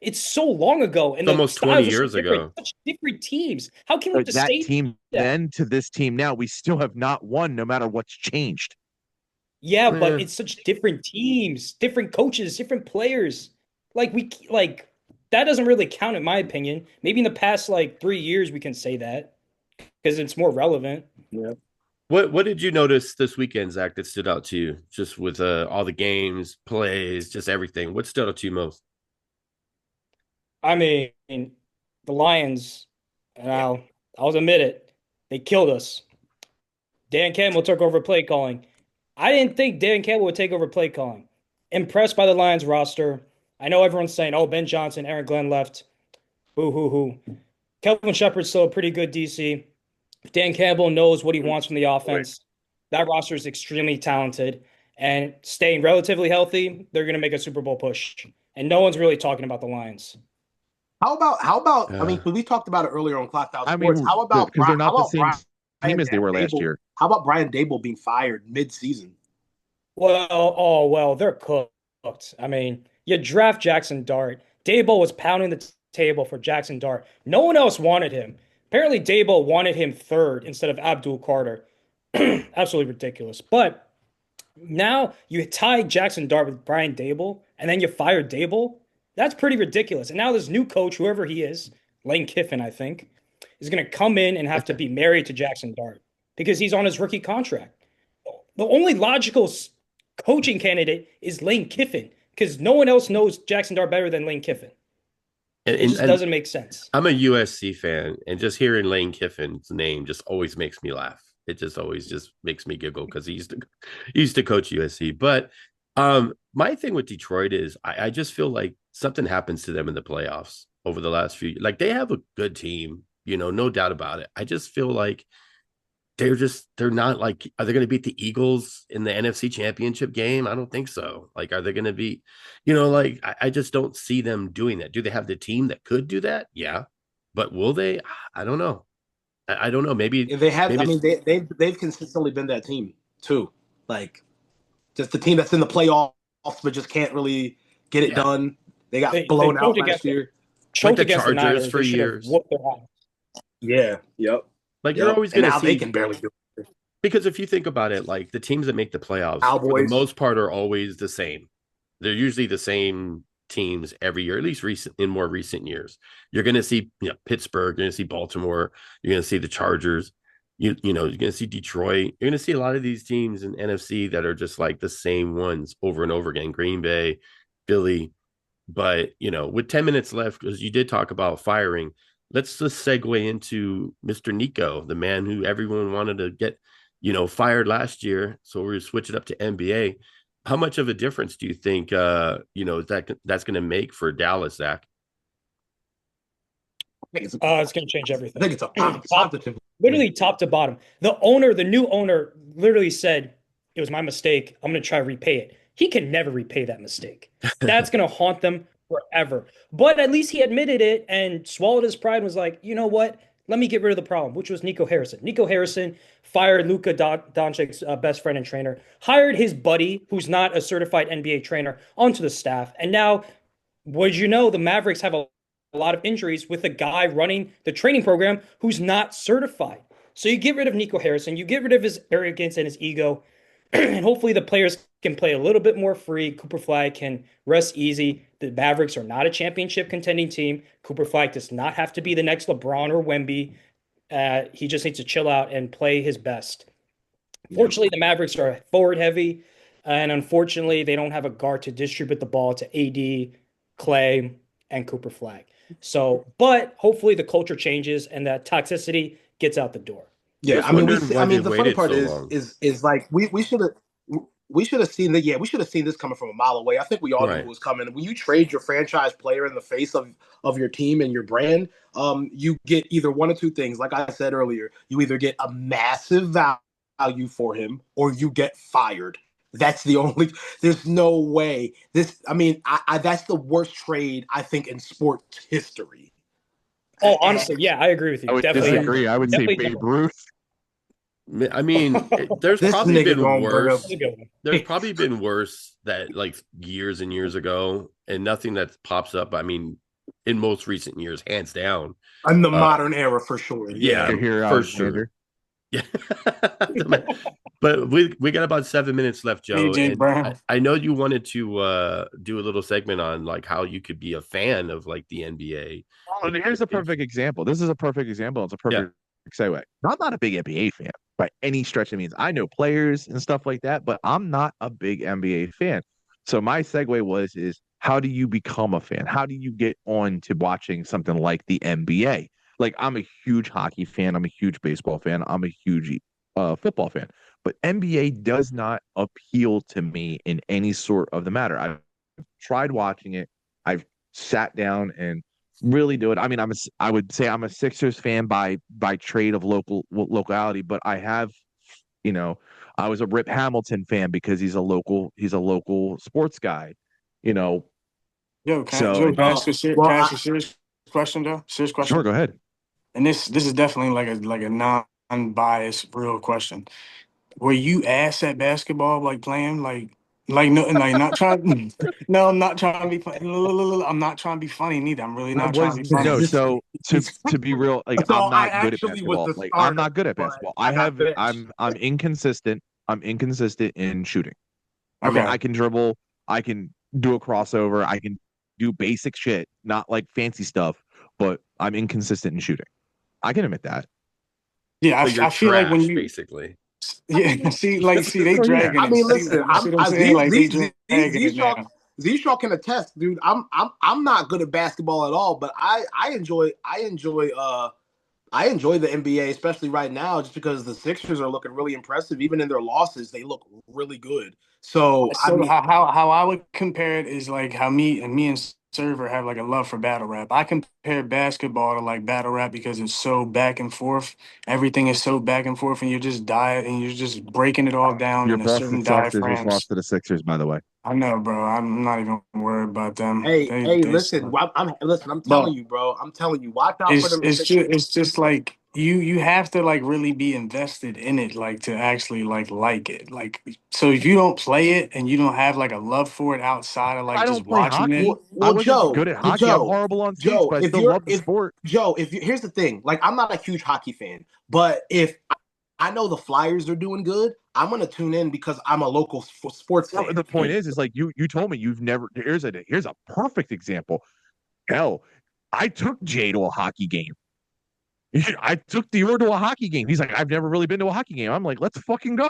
Speaker 5: it's so long ago and
Speaker 1: it's almost 20 years ago.
Speaker 5: Such different teams. How can we
Speaker 2: that team then to this team now? We still have not won, no matter what's changed.
Speaker 5: Yeah, but it's such different teams, different coaches, different players. That doesn't really count in my opinion. Maybe in the past 3 years we can say that because it's more relevant.
Speaker 4: Yeah.
Speaker 1: What did you notice this weekend, Zach, that stood out to you? Just with all the games, plays, just everything. What stood out to you most?
Speaker 5: I mean, the Lions, I'll admit it, they killed us. Dan Campbell took over play calling. I didn't think Dan Campbell would take over play calling. Impressed by the Lions roster. I know everyone's saying, oh, Ben Johnson, Aaron Glenn left. Boo hoo hoo. Kelvin Shepard's still a pretty good DC. Dan Campbell knows what he wants from the offense. That roster is extremely talented. And staying relatively healthy, they're going to make a Super Bowl push. And no one's really talking about the Lions.
Speaker 4: How about I mean, we talked about it earlier on Clocked Out Sports. How about
Speaker 2: because they're not the same team as they were last year.
Speaker 4: How about Brian Dable being fired mid-season?
Speaker 5: Well, they're cooked. I mean, you draft Jackson Dart. Dable was pounding the table for Jackson Dart. No one else wanted him. Apparently, Dable wanted him third instead of Abdul Carter. Absolutely ridiculous. But now you tie Jackson Dart with Brian Dable, and then you fire Dable. That's pretty ridiculous. And now this new coach, whoever he is, Lane Kiffin, I think, is going to come in and have to be married to Jackson Dart because he's on his rookie contract. The only logical coaching candidate is Lane Kiffin because no one else knows Jackson Dart better than Lane Kiffin. It just doesn't make sense.
Speaker 1: I'm a USC fan, and just hearing Lane Kiffin's name just always makes me laugh. It just always just makes me giggle because he used to coach USC. But my thing with Detroit is I just feel like something happens to them in the playoffs over the last few years. Like they have a good team, no doubt about it. I just feel like they're not like, are they going to beat the Eagles in the NFC Championship game? I don't think so. Like, are they going to beat, I just don't see them doing that. Do they have the team that could do that? Yeah. But will they? I don't know. I don't know. Maybe
Speaker 4: they have. Maybe I mean, they've consistently been that team too. Like, just the team that's in the playoffs but just can't really get it done. They got blown out last year.
Speaker 1: Like the Chargers for years.
Speaker 4: Yeah. Yep.
Speaker 1: Like you're always going to see.
Speaker 4: They can barely do it.
Speaker 1: Because if you think about it, like the teams that make the playoffs, for the most part, are always the same. They're usually the same teams every year, at least in more recent years. You're going to see Pittsburgh, you're going to see Baltimore, you're going to see the Chargers, you're going to see Detroit. You're going to see a lot of these teams in NFC that are just like the same ones over and over again. Green Bay, Philly. But, with 10 minutes left, because you did talk about firing, let's just segue into Mr. Nico, the man who everyone wanted to get, fired last year. So we're going to switch it up to NBA. How much of a difference do you think, that's going to make for Dallas, Zach?
Speaker 5: It's going to change everything.
Speaker 4: I think it's a positive.
Speaker 5: Literally top to bottom. The new owner literally said, it was my mistake. I'm going to try to repay it. He can never repay that mistake. That's going to haunt them forever. But at least he admitted it and swallowed his pride and was like, you know what? Let me get rid of the problem, which was Nico Harrison. Nico Harrison fired Luka Doncic's best friend and trainer, hired his buddy, who's not a certified NBA trainer, onto the staff. And now, what you know, the Mavericks have a lot of injuries with a guy running the training program who's not certified. So you get rid of Nico Harrison, you get rid of his arrogance and his ego, and hopefully the players can play a little bit more free. Cooper Flag can rest easy. The Mavericks are not a championship contending team. Cooper Flag does not have to be the next LeBron or Wemby. He just needs to chill out and play his best. Fortunately, the Mavericks are forward heavy, and unfortunately, they don't have a guard to distribute the ball to AD, Clay, and Cooper Flag. So, but hopefully the culture changes and that toxicity gets out the door.
Speaker 4: Yeah, the funny part is like we should have seen that. Yeah, we should have seen this coming from a mile away. I think we all knew it was coming. When you trade your franchise player in the face of your team and your brand, you get either one or two things. Like I said earlier, you either get a massive value for him or you get fired. That's the only. There's no way. That's the worst trade I think in sports history.
Speaker 5: Oh, honestly, yeah, I agree with you.
Speaker 2: I would disagree. I would say Babe Ruth.
Speaker 1: I mean, there's probably been worse. There's probably been worse that like years and years ago, and nothing that pops up. I mean, in most recent years, hands down.
Speaker 4: In the modern era, for sure.
Speaker 1: Yeah, for sure. Yeah, but we got about 7 minutes left, Joe. I know you wanted to do a little segment on like how you could be a fan of like the NBA.
Speaker 2: Oh, and here's a perfect example. This is a perfect example. It's a perfect segue. I'm not a big NBA fan by any stretch of means. I know players and stuff like that, but I'm not a big NBA fan. So my segue is how do you become a fan? How do you get on to watching something like the NBA? Like, I'm a huge hockey fan. I'm a huge baseball fan. I'm a huge football fan. But NBA does not appeal to me in any sort of the matter. I've tried watching it. I've sat down and really do it. I mean, I would say I'm a Sixers fan by trade of locality, but I have, I was a Rip Hamilton fan because he's a local sports guy,
Speaker 3: Yo, can I ask a serious question though? Serious question.
Speaker 2: Sure, go ahead.
Speaker 3: And this is definitely like a non-biased real question. Were you ass at basketball, like playing, not trying? No, I'm not trying to be funny. I'm not trying to be funny neither. I'm really not trying to be funny.
Speaker 2: No, so to be real, like I'm not good at basketball. Like I'm not good at basketball. I'm inconsistent. I'm inconsistent in shooting. I mean, I can dribble. I can do a crossover. I can do basic shit, not like fancy stuff, but I'm inconsistent in shooting. I can admit that.
Speaker 3: Yeah, I feel like when you
Speaker 1: basically.
Speaker 3: Yeah, they dragging.
Speaker 4: I mean, listen, Z-Shaw can attest, dude. I'm not good at basketball at all, but I enjoy the NBA, especially right now, just because the Sixers are looking really impressive. Even in their losses, they look really good. So
Speaker 3: how I would compare it is like how me and Server have like a love for battle rap. I compare basketball to like battle rap because it's so back and forth. Everything is so back and forth, and you're just breaking it all down in a certain diaphragm.
Speaker 2: Just lost to the Sixers, by the way.
Speaker 3: I know, bro. I'm not even worried about them.
Speaker 4: Listen. I'm telling you, bro. I'm telling you. Watch out for them.
Speaker 3: It's just like you have to like really be invested in it, like to actually like it. Like, so if you don't play it and you don't have like a love for it outside of like just watching it.
Speaker 4: Well, Joe,
Speaker 2: good at hockey. I'm horrible on stage, but I still love the sport.
Speaker 4: Joe, here's the thing. Like, I'm not a huge hockey fan, but if I know the Flyers are doing good. I'm going to tune in because I'm a local sports
Speaker 2: No,
Speaker 4: fan.
Speaker 2: the point is like you told me you've never. Here's a perfect example. Hell, I took Jay to a hockey game. I took Dior to a hockey game. He's like, I've never really been to a hockey game. I'm like, let's fucking go.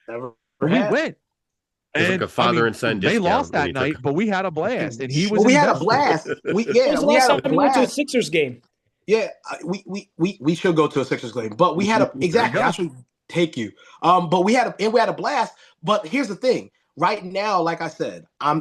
Speaker 4: Never
Speaker 2: We
Speaker 4: had.
Speaker 2: went.
Speaker 1: It's like
Speaker 2: And
Speaker 1: a father and son
Speaker 2: they lost
Speaker 1: discount when
Speaker 2: that
Speaker 1: you
Speaker 2: night,
Speaker 1: took.
Speaker 2: but we had a blast, and he
Speaker 4: Well,
Speaker 2: was
Speaker 4: we had a
Speaker 2: invested.
Speaker 4: blast.
Speaker 5: When was the
Speaker 4: We
Speaker 5: last
Speaker 4: had a
Speaker 5: time you went to a
Speaker 4: blast.
Speaker 5: Sixers game?
Speaker 4: Yeah, we should go to a Sixers game, but we had a exactly.
Speaker 2: go.
Speaker 4: I should take you. But we had a blast. But here's the thing. Right now, like I said, I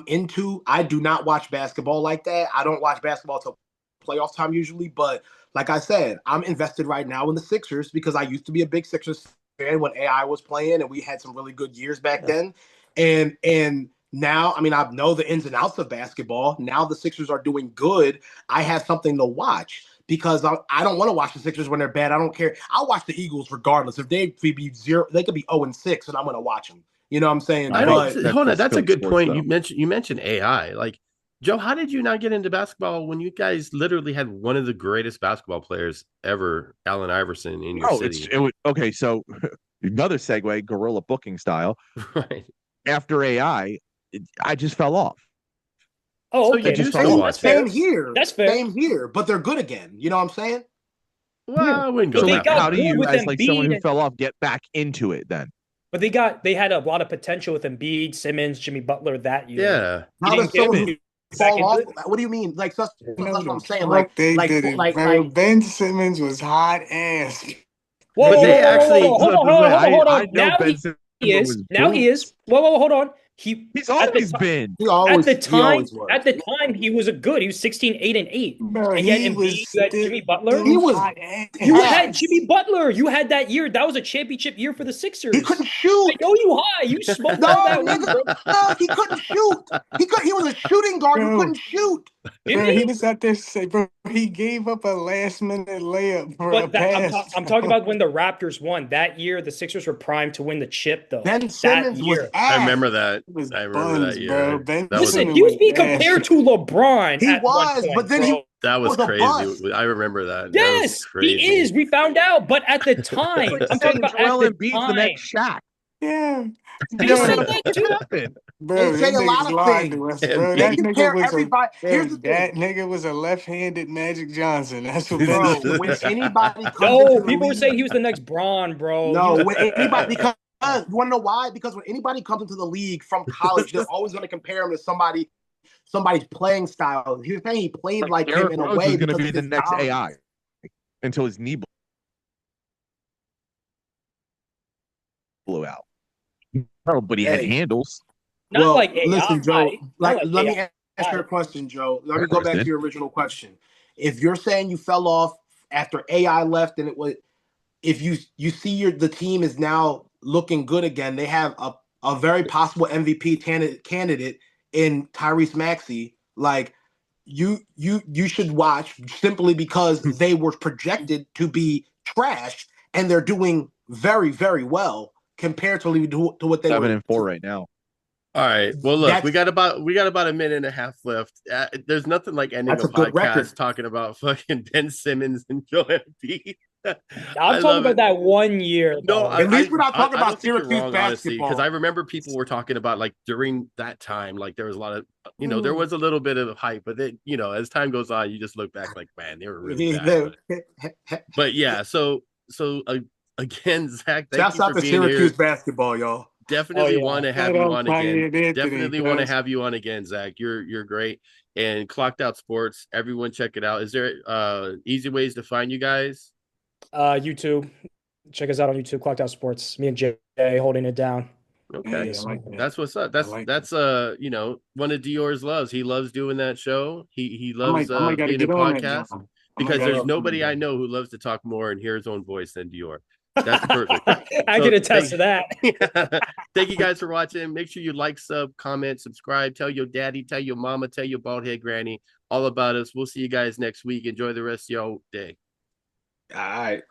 Speaker 4: do not watch basketball like that. I don't watch basketball till playoff time usually. But like I said, I'm invested right now in the Sixers because I used to be a big Sixers fan when AI was playing, and we had some really good years back then. And now, I mean, I know the ins and outs of basketball. Now the Sixers are doing good. I have something to watch because I don't want to watch the Sixers when they're bad. I don't care. I'll watch the Eagles regardless. If they be 0, they could be 0-6, and I'm going to watch them. You know what I'm saying?
Speaker 1: I
Speaker 4: But
Speaker 1: don't hold on. That's a good
Speaker 2: sports,
Speaker 1: point.
Speaker 2: though.
Speaker 1: You mentioned AI. Like, Joe, how did you not get into basketball when you guys literally had one of the greatest basketball players ever, Allen Iverson, in your
Speaker 2: Oh,
Speaker 1: city?
Speaker 2: it was okay. So another segue, guerrilla booking style.
Speaker 1: Right.
Speaker 2: After AI, I just fell off.
Speaker 5: Oh,
Speaker 1: So
Speaker 5: okay.
Speaker 1: you do
Speaker 2: just
Speaker 1: still
Speaker 2: fell
Speaker 1: watch
Speaker 2: off.
Speaker 4: same
Speaker 1: it?
Speaker 4: here.
Speaker 5: That's fair.
Speaker 4: Same here. But they're good again. You know what I'm saying?
Speaker 1: Well, I wouldn't
Speaker 5: But
Speaker 1: go
Speaker 5: they
Speaker 1: that
Speaker 5: got
Speaker 2: How
Speaker 1: far.
Speaker 2: do
Speaker 5: good
Speaker 2: you,
Speaker 5: with
Speaker 2: as like someone who
Speaker 5: Embiid.
Speaker 2: fell off, get back into it then?
Speaker 5: But they had a lot of potential with Embiid, Simmons, Jimmy Butler that year.
Speaker 1: Yeah.
Speaker 5: He
Speaker 4: How does
Speaker 5: didn't get
Speaker 4: someone who
Speaker 5: back
Speaker 4: fall
Speaker 5: into
Speaker 4: off?
Speaker 5: it.
Speaker 4: What do you mean? Like that's
Speaker 3: You know
Speaker 4: what I'm
Speaker 3: the
Speaker 4: saying.
Speaker 3: fuck they did it, bro.
Speaker 4: Like
Speaker 3: Ben Simmons was hot ass.
Speaker 5: Whoa,
Speaker 1: But
Speaker 5: whoa,
Speaker 1: they
Speaker 5: whoa, whoa, whoa,
Speaker 1: actually,
Speaker 5: whoa, hold on, hold on, hold on, hold
Speaker 2: I
Speaker 5: on.
Speaker 2: know
Speaker 5: Now
Speaker 2: Ben Simmons
Speaker 5: he is.
Speaker 2: was
Speaker 5: Now he is. Whoa, whoa, whoa, hold on.
Speaker 2: He's
Speaker 5: At the
Speaker 2: always been.
Speaker 4: he always was.
Speaker 5: at the time he was a good. He was 16, 8, and 8.
Speaker 3: Bro,
Speaker 5: And yet
Speaker 3: he
Speaker 5: Embiid,
Speaker 3: was
Speaker 5: you had
Speaker 3: still
Speaker 5: Jimmy Butler.
Speaker 4: He was
Speaker 3: hot
Speaker 5: You
Speaker 3: ass.
Speaker 5: had Jimmy Butler. You had that year. That was a championship year for the Sixers.
Speaker 4: He couldn't
Speaker 5: I
Speaker 4: shoot.
Speaker 5: know you high. You smoked
Speaker 4: No,
Speaker 5: out that one,
Speaker 4: nigga,
Speaker 5: bro.
Speaker 4: no, he couldn't shoot. He was a shooting guard who
Speaker 3: Bro,
Speaker 4: couldn't shoot.
Speaker 3: bro, he
Speaker 5: Jimmy?
Speaker 3: was out there say, bro, he gave up a last minute layup for a
Speaker 5: But that,
Speaker 3: pass.
Speaker 5: I'm talking about when the Raptors won. That year, the Sixers were primed to win the chip, though.
Speaker 4: Ben
Speaker 5: That
Speaker 4: Simmons was
Speaker 5: year.
Speaker 1: I
Speaker 4: ass.
Speaker 1: remember that.
Speaker 3: It was
Speaker 1: I remember
Speaker 3: buns,
Speaker 1: that
Speaker 3: bro.
Speaker 1: year.
Speaker 3: Ben
Speaker 1: That was
Speaker 5: Listen,
Speaker 3: Simmons
Speaker 5: he was
Speaker 3: was
Speaker 5: being
Speaker 3: ass.
Speaker 5: compared to LeBron
Speaker 4: He
Speaker 5: at one
Speaker 4: was,
Speaker 5: point,
Speaker 4: but then
Speaker 5: bro.
Speaker 4: he
Speaker 1: that was
Speaker 4: was a
Speaker 1: crazy.
Speaker 4: bust.
Speaker 1: I remember that. That was
Speaker 5: Yes,
Speaker 1: crazy.
Speaker 5: he is. We found out. But at the time,
Speaker 2: It's like
Speaker 5: I'm talking
Speaker 2: saying
Speaker 5: about at
Speaker 2: Joel
Speaker 5: the
Speaker 2: Embiid's the
Speaker 5: time.
Speaker 2: next Shaq.
Speaker 3: Yeah.
Speaker 5: They
Speaker 3: Yo,
Speaker 5: said that too.
Speaker 2: Happened.
Speaker 3: bro,
Speaker 4: They say
Speaker 3: them
Speaker 4: a
Speaker 3: niggas
Speaker 4: lot of
Speaker 3: lied to
Speaker 4: things.
Speaker 3: us, bro.
Speaker 4: They
Speaker 3: That
Speaker 1: And
Speaker 3: nigga
Speaker 4: compare
Speaker 3: was a
Speaker 4: everybody.
Speaker 3: bro,
Speaker 4: Here's the
Speaker 3: that
Speaker 4: thing,
Speaker 3: nigga was a left-handed Magic Johnson. That's what Ben
Speaker 4: bro.
Speaker 3: Simmons
Speaker 4: When
Speaker 3: was.
Speaker 4: anybody comes
Speaker 5: No,
Speaker 4: into the
Speaker 5: people were saying
Speaker 4: league,
Speaker 5: he was the next Braun, bro. He
Speaker 4: no,
Speaker 5: was
Speaker 4: when anybody because you want to know why? Because when anybody comes into the league from college, they're always going to compare him to somebody's playing style. He was saying he played like him
Speaker 2: Derrick
Speaker 4: in a
Speaker 2: Rose
Speaker 4: way
Speaker 2: was going to
Speaker 4: because
Speaker 2: be
Speaker 4: of
Speaker 2: the
Speaker 4: his
Speaker 2: next
Speaker 4: dominance.
Speaker 2: AI until his knee blew out. Oh, but he had
Speaker 4: Hey,
Speaker 2: handles.
Speaker 5: not
Speaker 4: well,
Speaker 5: like AI.
Speaker 4: listen, Joe.
Speaker 5: Not
Speaker 4: Like,
Speaker 5: like
Speaker 4: let me ask
Speaker 5: AI.
Speaker 4: you a question, Joe. Let me go back to
Speaker 2: Understood.
Speaker 4: your original question. If you're saying you fell off after AI left, and it was, if you see the team is now looking good again, they have a very possible MVP candidate in Tyrese Maxey. Like, you should watch simply because they were projected to be trash, and they're doing very very well comparatively to what they were.
Speaker 2: 7-4 right now.
Speaker 1: all right. Well, look,
Speaker 4: That's
Speaker 1: we got about a minute and a half left. There's nothing like ending
Speaker 4: that's
Speaker 1: a
Speaker 4: a good record.
Speaker 1: podcast talking about fucking Ben Simmons and Joel Embiid.
Speaker 5: I'm
Speaker 1: I
Speaker 5: talking
Speaker 1: love
Speaker 5: about
Speaker 1: it.
Speaker 5: that one year,
Speaker 1: No,
Speaker 5: though.
Speaker 4: At least we're not talking
Speaker 1: I don't
Speaker 4: about
Speaker 1: think you're
Speaker 4: Syracuse
Speaker 1: wrong, honestly, because I
Speaker 4: basketball.
Speaker 1: remember people were talking about like during that time, like there was a lot of, there was a little bit of hype, but then, as time goes on, you just look back like, man, they were really bad. But yeah, so again, Zach, thank
Speaker 4: Shouts
Speaker 1: you
Speaker 4: out
Speaker 1: for
Speaker 4: to
Speaker 1: being
Speaker 4: Syracuse
Speaker 1: here.
Speaker 4: basketball, y'all.
Speaker 5: Oh
Speaker 1: Definitely
Speaker 5: yeah.
Speaker 1: want to have
Speaker 3: Shout
Speaker 1: you
Speaker 3: out
Speaker 1: on again.
Speaker 3: Pioneer Anthony,
Speaker 1: Definitely want to
Speaker 3: cuz.
Speaker 1: have you on again, Zach. You're great. And Clocked Out Sports, everyone check it out. Is there easy ways to find you guys?
Speaker 5: YouTube. Check us out on YouTube, Clocked Out Sports. Me and Jay holding it down.
Speaker 1: Okay.
Speaker 3: Hey, I like that.
Speaker 1: That's what's up.
Speaker 3: I
Speaker 1: That's
Speaker 3: like
Speaker 1: that's one of Dior's loves. He loves doing that show. He
Speaker 3: I
Speaker 1: loves
Speaker 3: might gotta
Speaker 1: being a
Speaker 3: get on that, John.
Speaker 1: podcast
Speaker 3: I might
Speaker 1: because
Speaker 3: gotta
Speaker 1: there's
Speaker 3: get on
Speaker 1: nobody I
Speaker 3: that.
Speaker 1: know who loves to talk more and hear his own voice than Dior. That's perfect.
Speaker 5: I
Speaker 1: So
Speaker 5: can attest to that.
Speaker 1: thank you guys for watching. Make sure you like, sub, comment, subscribe. Tell your daddy, tell your mama, tell your bald head granny all about us. We'll see you guys next week. Enjoy the rest of your day.
Speaker 4: All right.